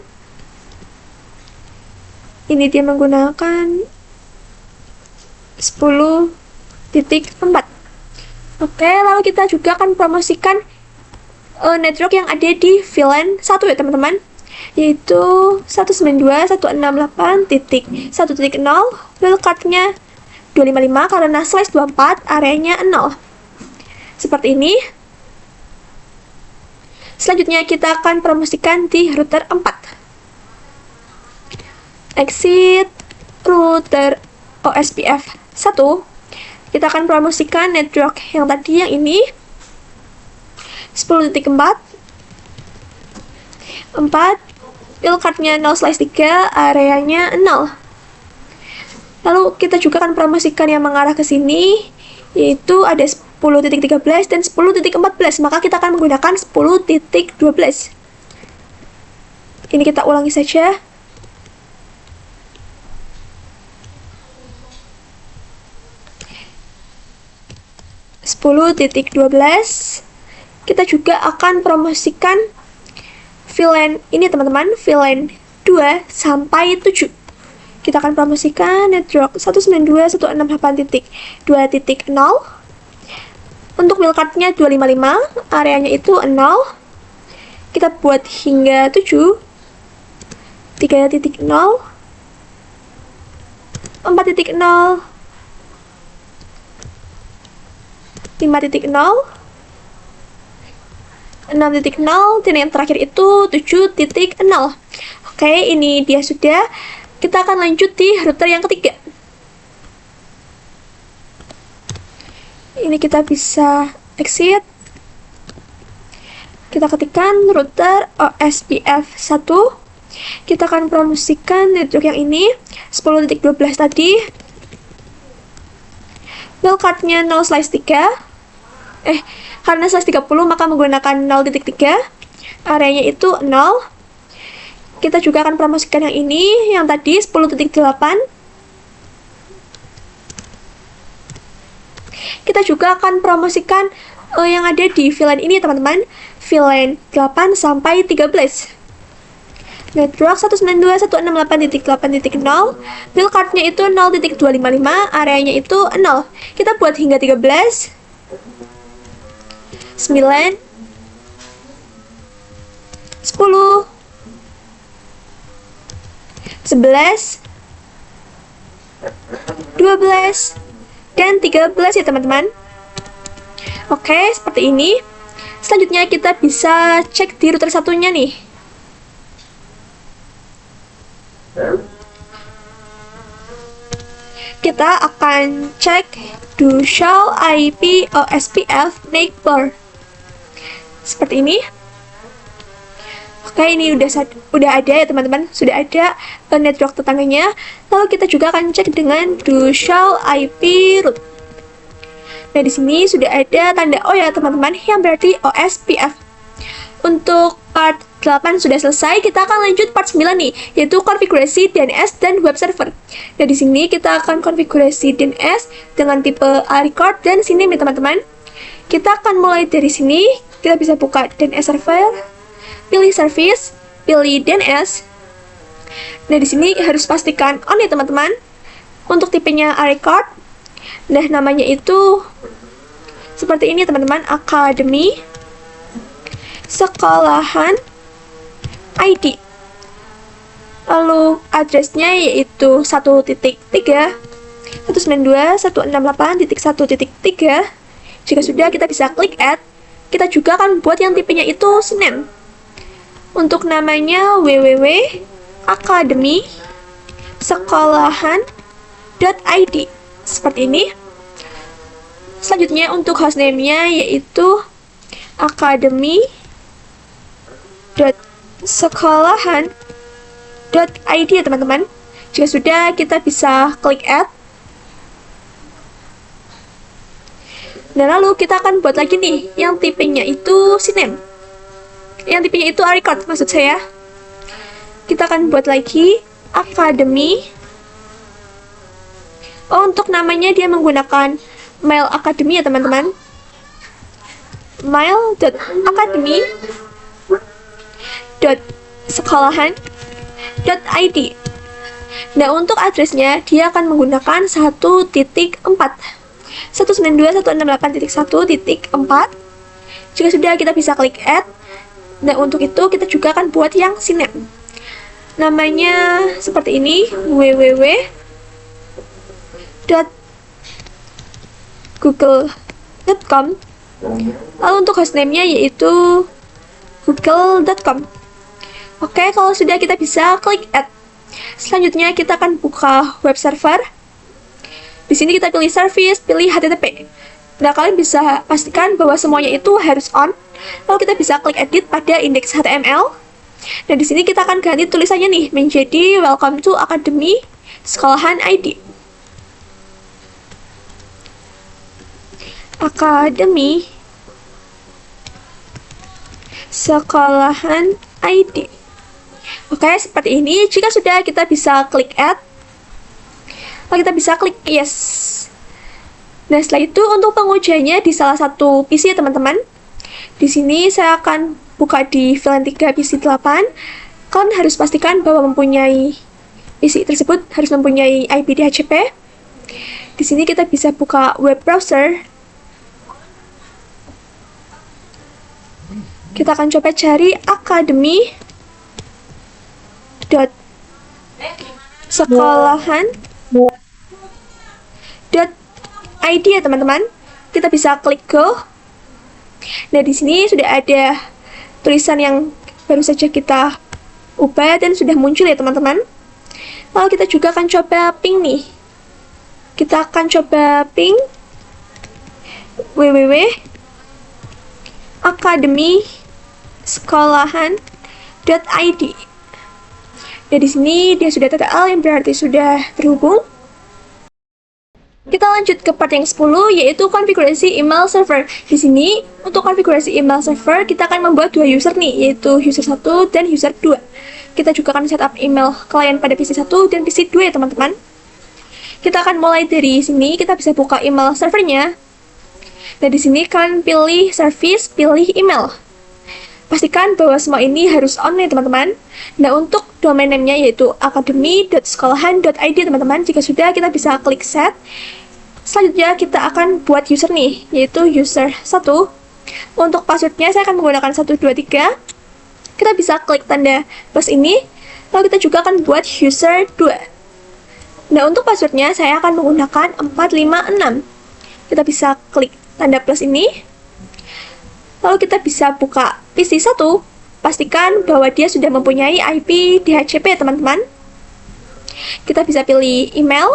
[SPEAKER 1] Ini dia menggunakan 10.4. Oke, lalu kita juga akan promosikan network yang ada di VLAN 1 ya teman-teman, yaitu 192.168.1.0. wildcard-nya 255 karena slice 24, areanya 0. Seperti ini. Selanjutnya kita akan promosikan di router 4. Exit router OSPF 1. Kita akan promosikan network yang tadi, yang ini 10.4. 4, wildcard-nya 0/3, areanya 0. Lalu kita juga akan promosikan yang mengarah ke sini, yaitu ada 10.13 dan 10.14. Maka kita akan menggunakan 10.12. Ini kita ulangi saja. Kita juga akan promosikan VLAN ini teman-teman, VLAN 2 sampai 7. Kita akan promosikan network 192.168.2.0. Untuk wildcard-nya 255, areanya itu 0. Kita buat hingga 7. 3.0, 4.0, 5.0, 6.0, dan yang terakhir itu 7.0. Oke, ini dia sudah. Kita akan lanjut di router yang ketiga. Ini kita bisa exit. Kita ketikkan router OSPF 1. Kita akan promosikan network yang ini 10.12 tadi. Wildcard-nya 0/3. Karena slice 30 maka menggunakan 0.3. Areanya itu 0. Kita juga akan promosikan yang ini, yang tadi 10.8. Kita juga akan promosikan yang ada di VLAN ini teman-teman, VLAN 8 sampai 13. Network 192.168.8.0. wildcard-nya itu 0.255, areanya itu 0. Kita buat hingga 13. 9, 10, 11, 12, dan 13 ya teman-teman. Oke, seperti ini. Selanjutnya kita bisa cek di router satunya nih. Kita akan cek do show IP OSPF neighbor. Seperti ini. Oke, ini udah ada ya teman-teman, sudah ada network tetangganya. Lalu kita juga akan cek dengan do show IP root. Nah, di sini sudah ada tanda O ya teman-teman, yang berarti OSPF. Untuk part 8 sudah selesai, kita akan lanjut part 9 nih, yaitu konfigurasi DNS dan web server. Nah, di sini kita akan konfigurasi DNS dengan tipe A-record dan sini nih teman-teman. Kita akan mulai dari sini, kita bisa buka DNS server, pilih service, pilih DNS. Nah, di sini harus pastikan on ya teman-teman. Untuk tipenya A-record, nah namanya itu seperti ini teman-teman, Academy Sekolahan ID. Lalu addressnya yaitu 1.3 192.168.1.3. Jika sudah, kita bisa klik add. Kita juga akan buat yang tipenya itu CNAME. Untuk namanya www.academy.sekolahan.id seperti ini. Selanjutnya untuk hostname-nya yaitu academy.sekolahan.id ya teman-teman. Jika sudah, kita bisa klik add. Nah, lalu kita akan buat lagi nih yang tipenya itu CNAME. Yang tipenya itu A-record maksud saya. Kita akan buat lagi Academy. Oh, untuk namanya dia menggunakan Mail Academy ya teman-teman. mail.academy.sekolahan.id. Nah, untuk addressnya dia akan menggunakan 1.4 192.168.1.4. Jika sudah, kita bisa klik add. Nah, untuk itu kita juga akan buat yang CNAME. Namanya seperti ini, www.google.com. Lalu untuk hostname-nya yaitu google.com. Oke, kalau sudah, kita bisa klik add. Selanjutnya kita akan buka web server. Di sini kita pilih service, pilih HTTP. Nah, kalian bisa pastikan bahwa semuanya itu harus on. Lalu kita bisa klik edit pada index HTML. Dan di sini kita akan ganti tulisannya nih menjadi Welcome to Academy Sekolahan ID. Academy Sekolahan ID. Oke, seperti ini. Jika sudah, kita bisa klik add. Lalu kita bisa klik yes. Nah, setelah itu untuk pengujiannya di salah satu PC ya teman-teman. Di sini saya akan buka di VLAN 3 PC 8. Kalian harus pastikan bahwa mempunyai PC tersebut harus mempunyai IP DHCP. Di sini kita bisa buka web browser. Kita akan coba cari academy.sekolahan.id ya teman-teman. Kita bisa klik go. Nah, di sini sudah ada tulisan yang baru saja kita ubah dan sudah muncul ya teman-teman. Lalu kita juga akan coba ping nih. Kita akan coba ping www.academy.sekolahan.id. Dan di sini dia sudah TTL yang berarti sudah terhubung. Kita lanjut ke part yang 10, yaitu konfigurasi email server. Di sini, untuk konfigurasi email server, kita akan membuat dua user nih, yaitu user 1 dan user 2. Kita juga akan setup email klien pada PC 1 dan PC 2 ya teman-teman. Kita akan mulai dari sini, kita bisa buka email servernya. Dan di sini kalian pilih service, pilih email. Pastikan bahwa semua ini harus on ya teman-teman. Nah, untuk domain name-nya yaitu academy.sekolahan.id teman-teman. Jika sudah, kita bisa klik set. Selanjutnya kita akan buat user nih, yaitu user 1. Untuk passwordnya saya akan menggunakan 123. Kita bisa klik tanda plus ini, lalu kita juga akan buat user 2. Nah, untuk passwordnya saya akan menggunakan 456. Kita bisa klik tanda plus ini, lalu kita bisa buka PC 1. Pastikan bahwa dia sudah mempunyai IP DHCP, teman-teman. Kita bisa pilih email.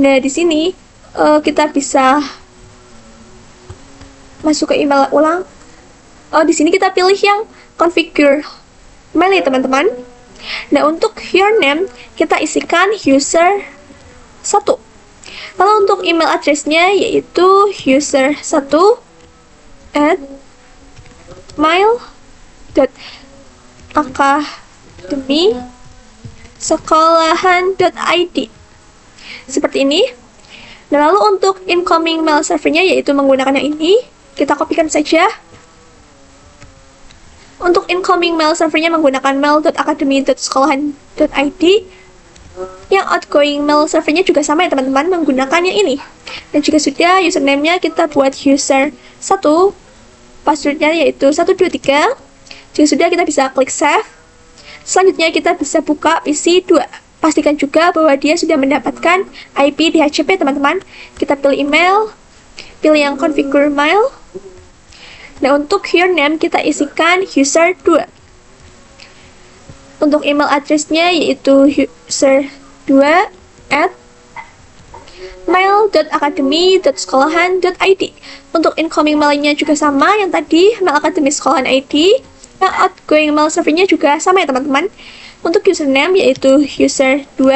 [SPEAKER 1] Nah, di sini kita bisa masuk ke email ulang. Di sini kita pilih yang configure email ya, teman-teman. Nah, untuk username kita isikan user 1. Lalu untuk email address-nya yaitu user 1 at mail.academy.sekolahan.id seperti ini. Dan lalu untuk incoming mail servernya yaitu menggunakan yang ini, kita kopikan saja. Untuk incoming mail servernya menggunakan mail.academy.sekolahan.id. Yang outgoing mail servernya juga sama ya, teman-teman, menggunakan yang ini. Dan jika sudah, username-nya kita buat user 1, passwordnya yaitu 123. Jika sudah, kita bisa klik save. Selanjutnya kita bisa buka PC 2. Pastikan juga bahwa dia sudah mendapatkan IP DHCP, teman-teman. Kita pilih email, pilih yang configure mail. Nah, untuk username kita isikan user 2. Untuk email address-nya yaitu user 2 at mail.academy.sekolahan.id. Untuk incoming mail-nya juga sama yang tadi, mail academy sekolahan ID. Yang outgoing mail servernya juga sama ya, teman-teman. Untuk username yaitu user 2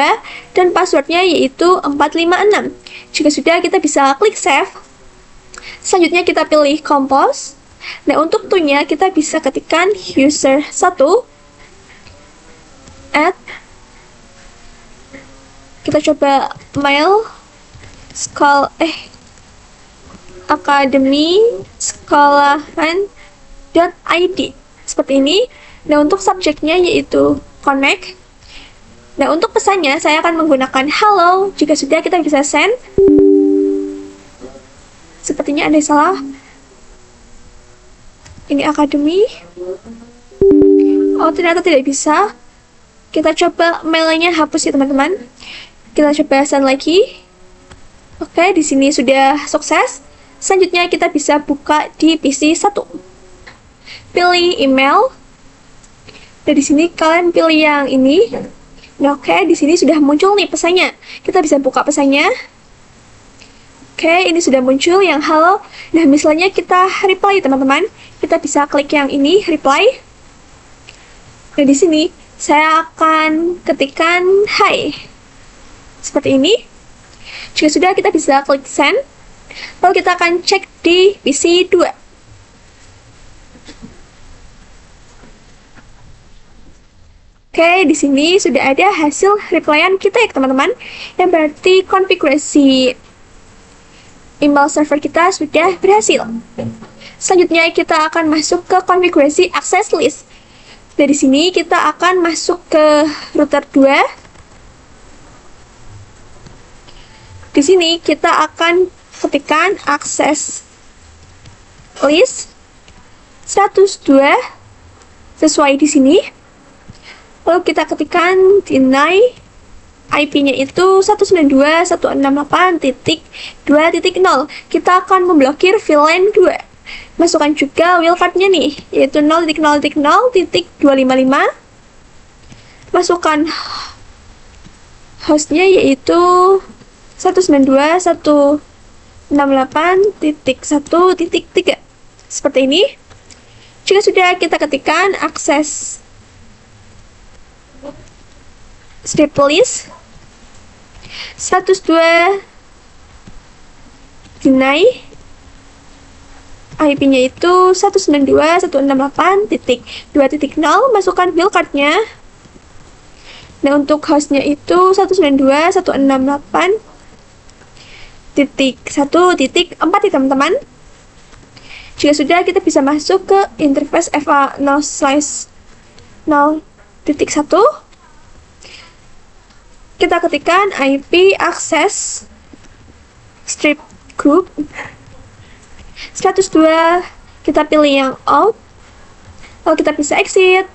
[SPEAKER 1] dan passwordnya yaitu 456. Jika sudah, kita bisa klik save. Selanjutnya kita pilih compose. Nah, untuk to-nya kita bisa ketikkan user 1 at, kita coba mail academy sekolahan.id seperti ini. Nah, untuk subjeknya yaitu connect. Nah, untuk pesannya saya akan menggunakan hello. Jika sudah, kita bisa send. Sepertinya ada yang salah. Ini academy. Oh, ternyata tidak bisa. Kita coba mailnya hapus ya, teman-teman. Kita coba send lagi. Oke, di sini sudah sukses. Selanjutnya kita bisa buka di PC 1. Pilih email. Dan di sini kalian pilih yang ini. Nah, oke, di sini sudah muncul nih pesannya. Kita bisa buka pesannya. Oke, ini sudah muncul yang halo. Nah, misalnya kita reply, teman-teman. Kita bisa klik yang ini, reply. Nah, di sini saya akan ketikkan hi. Seperti ini. Jika sudah, kita bisa klik send. Lalu kita akan cek di PC 2. Oke, di sini sudah ada hasil replyan kita ya, teman-teman. Yang berarti konfigurasi email server kita sudah berhasil. Selanjutnya kita akan masuk ke konfigurasi access list. Dari sini kita akan masuk ke router 2. Di sini kita akan ketikkan access list 102 sesuai di sini. Lalu kita ketikkan deny IP-nya itu 192.168.2.0. Kita akan memblokir VLAN 2. Masukkan juga wildcard-nya nih, yaitu 0.0.0.255. Masukkan host-nya yaitu 192.168.1.3. Seperti ini. Jika sudah, kita ketikkan akses step list 102 deny IP-nya itu 192.168.2.0. Masukkan wildcard-nya. Nah, untuk host-nya itu 192.168.1.4 ya, teman-teman. Jika sudah, kita bisa masuk ke interface FA0/0.1. Kita ketikkan IP access strip group. 102 kita pilih yang out, lalu kita bisa exit.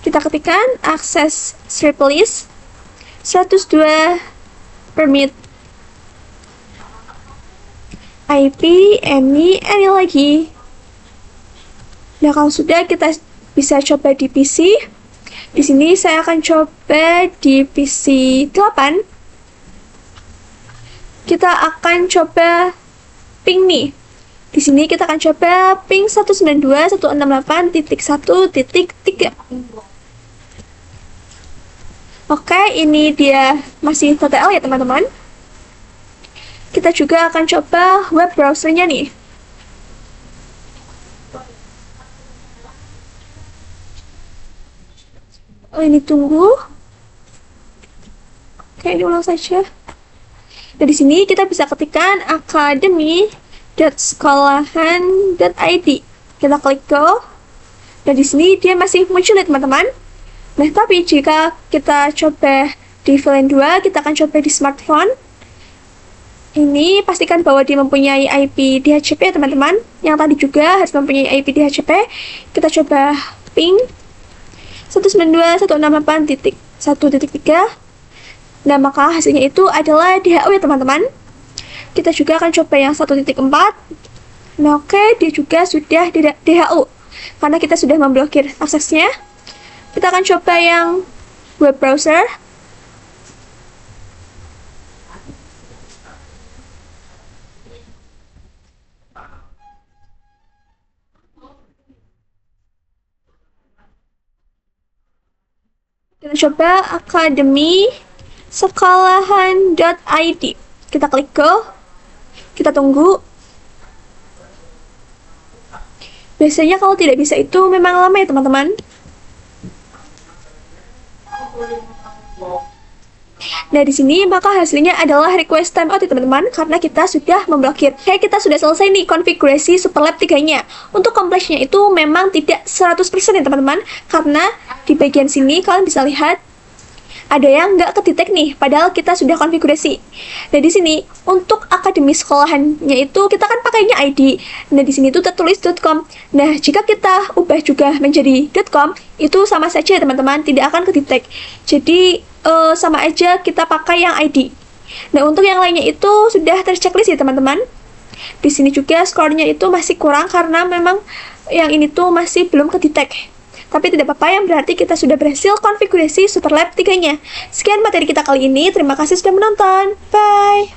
[SPEAKER 1] Kita ketikkan access strip list. 102 permit IP any lagi. Nah, kalau sudah, kita bisa coba di PC. Di sini saya akan coba di PC 8. Kita akan coba ping nih. Di sini kita akan coba ping 192.168.1.3. Oke, ini dia masih TTL ya teman-teman. Kita juga akan coba web browsernya nih. Oh, ini tunggu. Oke, ini ulang saja. Nah, di sini kita bisa ketikkan academy.sekolahan.id. Kita klik go. Dan di sini dia masih muncul ya teman-teman. Nah, tapi jika kita coba di VLAN 2, kita akan coba di smartphone. Ini pastikan bahwa dia mempunyai IP DHCP ya teman-teman. Yang tadi juga harus mempunyai IP DHCP. Kita coba ping 192.168.1.3. Nah, maka hasilnya itu adalah DHU ya teman-teman. Kita juga akan coba yang 1.4. Nah, oke, dia juga sudah DHU karena kita sudah memblokir aksesnya. Kita akan coba yang web browser. Kita coba academy.sekolahan.id. Kita klik go. Kita tunggu. Biasanya kalau tidak bisa itu memang lama ya teman-teman. Nah, di sini maka hasilnya adalah request timeout ya teman-teman, karena kita sudah memblokir. Oke, kita sudah selesai nih konfigurasi Superlab 3-nya. Untuk completion-nya itu memang tidak 100% ya teman-teman, karena di bagian sini kalian bisa lihat ada yang nggak kedetek nih, padahal kita sudah konfigurasi. Nah, di sini untuk akademi sekolahannya itu kita kan pakainya ID. Nah, di sini itu tertulis .com. Nah, jika kita ubah juga menjadi .com, itu sama saja teman-teman, tidak akan kedetek. Jadi sama aja kita pakai yang ID. Nah, untuk yang lainnya itu sudah terchecklist ya teman-teman. Di sini juga skornya itu masih kurang karena memang yang ini tuh masih belum kedetek. Tapi tidak apa-apa, yang berarti kita sudah berhasil konfigurasi Superlab 3-nya. Sekian materi kita kali ini. Terima kasih sudah menonton. Bye!